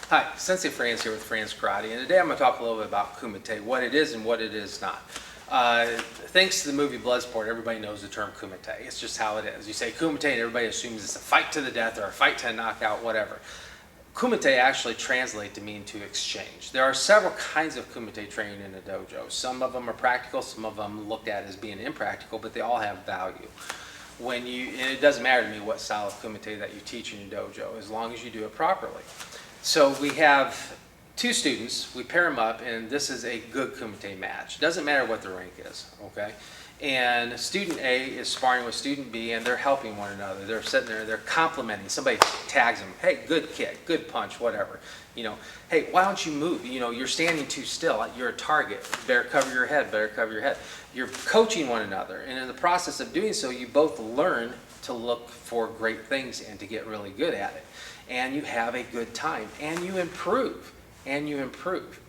Hi, Sensei Franz here with Franz Karate, and today I'm going to talk a little bit about Kumite, what it is and what it is not. Thanks to the movie Bloodsport, everybody knows the term Kumite. It's just how it is. You say Kumite and everybody assumes it's a fight to the death or a fight to a knockout, whatever. Kumite actually translates to mean to exchange. There are several kinds of Kumite training in a dojo. Some of them are practical, some of them looked at as being impractical, but they all have value. And it doesn't matter to me what style of Kumite that you teach in your dojo, as long as you do it properly. So we have two students, we pair them up, and this is a good Kumite match. Doesn't matter what the rank is, okay? And student A is sparring with student B, and they're helping one another. They're sitting there, they're complimenting. Somebody tags them, hey, good kick, good punch, whatever. You know, hey, why don't you move? You know, you're standing too still. You're a target. Better cover your head, better cover your head. You're coaching one another, and in the process of doing so, you both learn to look for great things and to get really good at it. And you have a good time, and you improve, and you improve.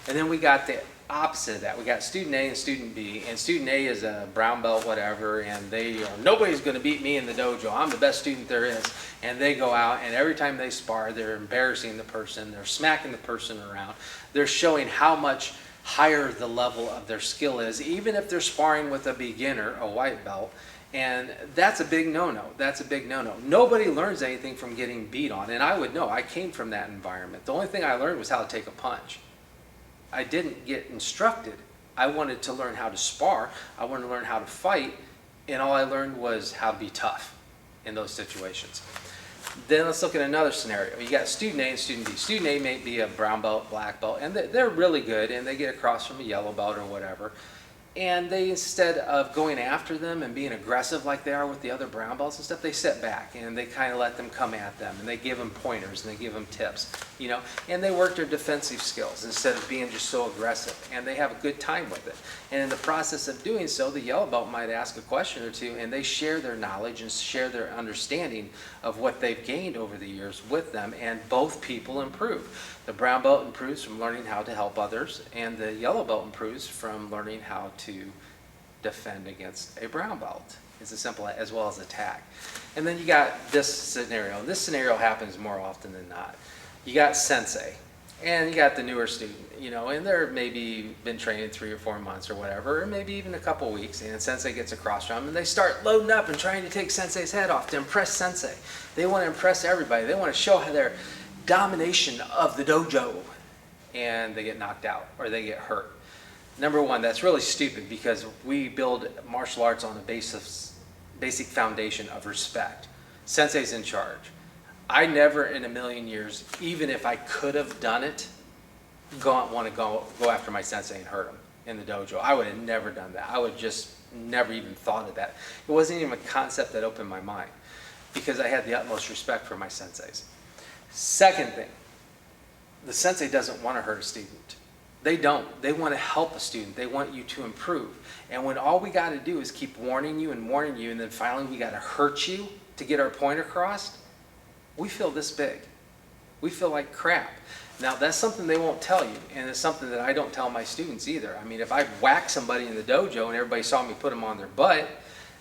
And then we got the opposite of that. We got student A and student B, and student A is a brown belt, whatever, and they are, nobody's going to beat me in the dojo. I'm the best student there is. And they go out, and every time they spar, they're embarrassing the person, they're smacking the person around, they're showing how much higher the level of their skill is, even if they're sparring with a beginner, a white belt. And that's a big no-no. That's a big no-no. Nobody learns anything from getting beat on, and I would know. I came from that environment. The only thing I learned was how to take a punch. I didn't get instructed. I wanted to learn how to spar. I wanted to learn how to fight, and all I learned was how to be tough in those situations. Then let's look at another scenario. You got student A and student B. Student A may be a brown belt, black belt, and they're really good, and they get across from a yellow belt or whatever. And they, instead of going after them and being aggressive like they are with the other brown belts and stuff, they sit back and they kind of let them come at them, and they give them pointers and they give them tips, you know, and they work their defensive skills instead of being just so aggressive, and they have a good time with it. And in the process of doing so, the yellow belt might ask a question or two, and they share their knowledge and share their understanding of what they've gained over the years with them, and both people improve. The brown belt improves from learning how to help others, and the yellow belt improves from learning how to defend against a brown belt. It's as simple as well as attack. And then you got this scenario. This scenario happens more often than not. You got sensei, and you got the newer student, you know, and they're maybe been training 3 or 4 months or whatever, or maybe even a couple weeks, and sensei gets across from them, and they start loading up and trying to take sensei's head off to impress sensei. They want to impress everybody. They want to show their domination of the dojo, and they get knocked out or they get hurt. Number one, that's really stupid, because we build martial arts on the basic foundation of respect. Sensei's in charge. I never in a million years, even if I could have done it, want to go after my sensei and hurt him in the dojo. I would have never done that. I would just never even thought of that. It wasn't even a concept that opened my mind, because I had the utmost respect for my senseis. Second thing, the sensei doesn't want to hurt a student. They don't. They want to help a student. They want you to improve. And when all we got to do is keep warning you, and then finally we got to hurt you to get our point across, we feel this big. We feel like crap. Now, that's something they won't tell you, and it's something that I don't tell my students either. I mean, if I whack somebody in the dojo and everybody saw me put them on their butt,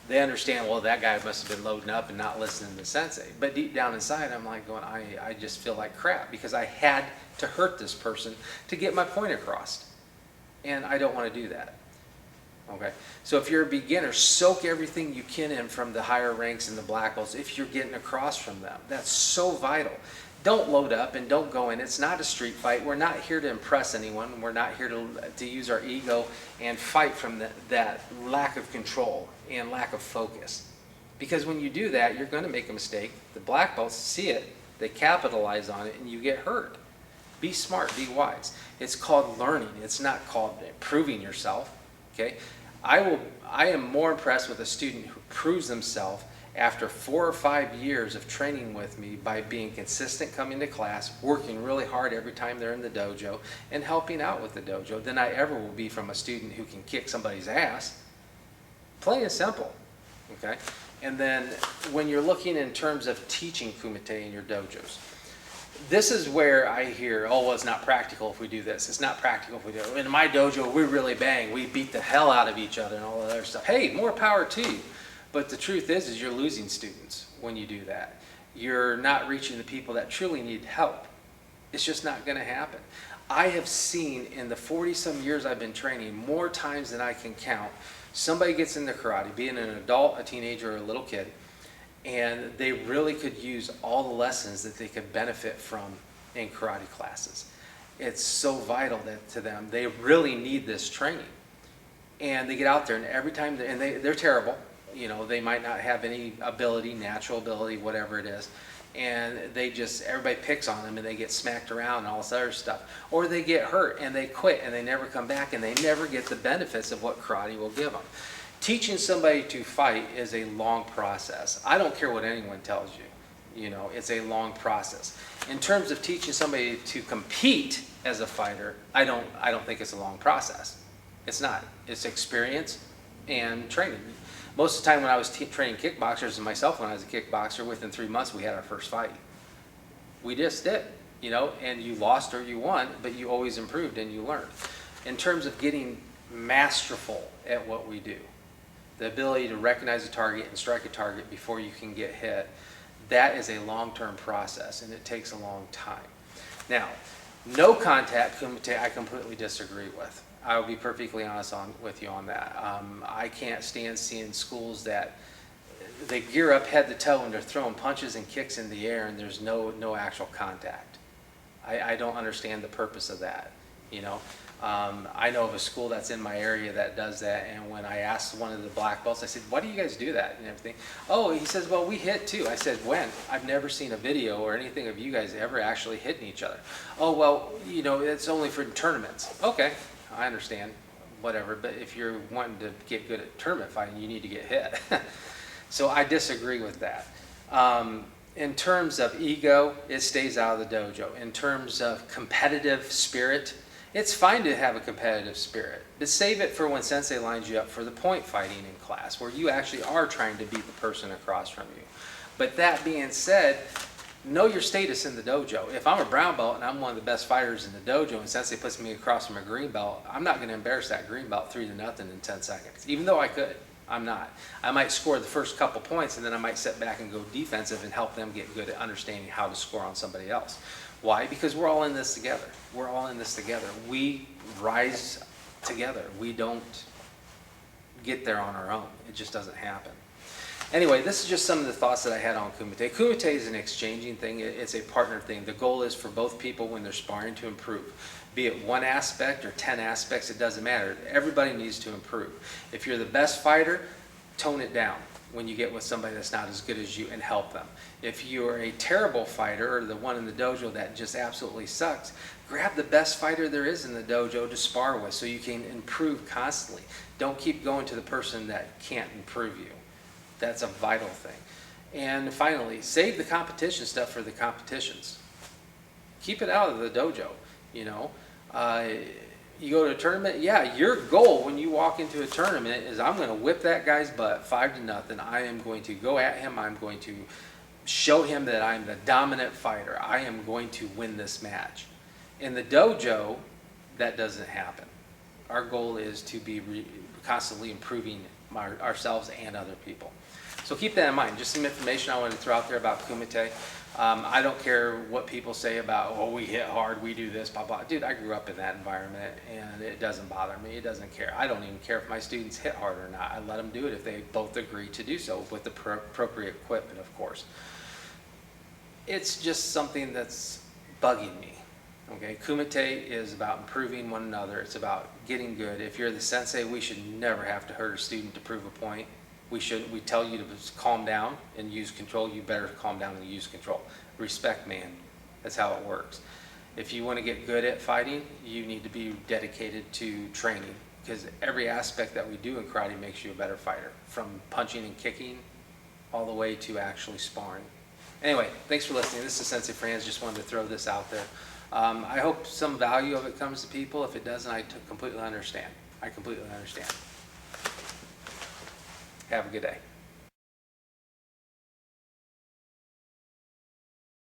they understand, well, that guy must have been loading up and not listening to sensei. But deep down inside, I'm like going, I just feel like crap, because I had to hurt this person to get my point across. And I don't want to do that. Okay? So if you're a beginner, soak everything you can in from the higher ranks and the black belts if you're getting across from them. That's so vital. Don't load up and don't go in. It's not a street fight. We're not here to impress anyone. We're not here to use our ego and fight from that lack of control and lack of focus. Because when you do that, you're going to make a mistake. The black belts see it, they capitalize on it, and you get hurt. Be smart, be wise. It's called learning. It's not called proving yourself. Okay? I am more impressed with a student who proves themselves after 4 or 5 years of training with me by being consistent coming to class, working really hard every time they're in the dojo, and helping out with the dojo than I ever will be from a student who can kick somebody's ass. Plain and simple. Okay? And then when you're looking in terms of teaching Kumite in your dojos, this is where I hear, oh, well, it's not practical if we do this. It's not practical if we do it. In my dojo, we really bang. We beat the hell out of each other and all that other stuff. Hey, more power to you. But the truth is you're losing students when you do that. You're not reaching the people that truly need help. It's just not going to happen. I have seen in the 40-some years I've been training, more times than I can count, somebody gets into karate, being an adult, a teenager, or a little kid, and they really could use all the lessons that they could benefit from in karate classes. It's so vital to them. They really need this training. And they get out there, and every time, they're terrible. You know, they might not have any ability, natural ability, whatever it is. And everybody picks on them, and they get smacked around and all this other stuff. Or they get hurt, and they quit, and they never come back, and they never get the benefits of what karate will give them. Teaching somebody to fight is a long process. I don't care what anyone tells you. You know, it's a long process. In terms of teaching somebody to compete as a fighter, I don't think it's a long process. It's not. It's experience and training. Most of the time when I was training kickboxers, and myself when I was a kickboxer, within 3 months we had our first fight. We just did, you know, and you lost or you won, but you always improved and you learned. In terms of getting masterful at what we do, the ability to recognize a target and strike a target before you can get hit, that is a long-term process, and it takes a long time. Now, no contact Kumite, I completely disagree with. I will be perfectly honest with you on that. I can't stand seeing schools that they gear up head to toe and they're throwing punches and kicks in the air and there's no actual contact. I don't understand the purpose of that. You know, I know of a school that's in my area that does that, and when I asked one of the black belts, I said, "Why do you guys do that?" and everything. Oh, he says, "Well, we hit too." I said, "When?" "I've never seen a video or anything of you guys ever actually hitting each other." "Oh, well, you know, it's only for tournaments." Okay, I understand, whatever, but if you're wanting to get good at tournament fighting, you need to get hit. So I disagree with that. In terms of ego, it stays out of the dojo. In terms of competitive spirit, it's fine to have a competitive spirit, but save it for when sensei lines you up for the point fighting in class, where you actually are trying to beat the person across from you. But that being said, know your status in the dojo. If I'm a brown belt and I'm one of the best fighters in the dojo and sensei puts me across from a green belt, I'm not going to embarrass that green belt 3-0 in 10 seconds, even though I could. I'm not. I might score the first couple points, and then I might sit back and go defensive and help them get good at understanding how to score on somebody else. Why? Because we're all in this together. We're all in this together. We rise together. We don't get there on our own. It just doesn't happen. Anyway, this is just some of the thoughts that I had on Kumite. Kumite is an exchanging thing. It's a partner thing. The goal is for both people when they're sparring to improve. Be it one aspect or 10 aspects, it doesn't matter. Everybody needs to improve. If you're the best fighter, tone it down when you get with somebody that's not as good as you and help them. If you're a terrible fighter or the one in the dojo that just absolutely sucks, grab the best fighter there is in the dojo to spar with so you can improve constantly. Don't keep going to the person that can't improve you. That's a vital thing. And finally, save the competition stuff for the competitions. Keep it out of the dojo, you know. You go to a tournament, yeah, your goal when you walk into a tournament is I'm going to whip that guy's butt 5-0. I am going to go at him. I'm going to show him that I'm the dominant fighter. I am going to win this match. In the dojo, that doesn't happen. Our goal is to be constantly improving ourselves and other people. So keep that in mind. Just some information I wanted to throw out there about Kumite. I don't care what people say about, oh, we hit hard, we do this, blah, blah. Dude, I grew up in that environment, and it doesn't bother me. It doesn't care. I don't even care if my students hit hard or not. I let them do it if they both agree to do so with the appropriate equipment, of course. It's just something that's bugging me. Okay, Kumite is about improving one another. It's about getting good. If you're the sensei, we should never have to hurt a student to prove a point. We tell you to calm down and use control. You better calm down and use control. Respect, man. That's how it works. If you want to get good at fighting, you need to be dedicated to training, because every aspect that we do in karate makes you a better fighter, from punching and kicking all the way to actually sparring. Anyway, thanks for listening. This is Sensei Franz. Just wanted to throw this out there. I hope some value of it comes to people. If it doesn't, I completely understand. I completely understand. Have a good day.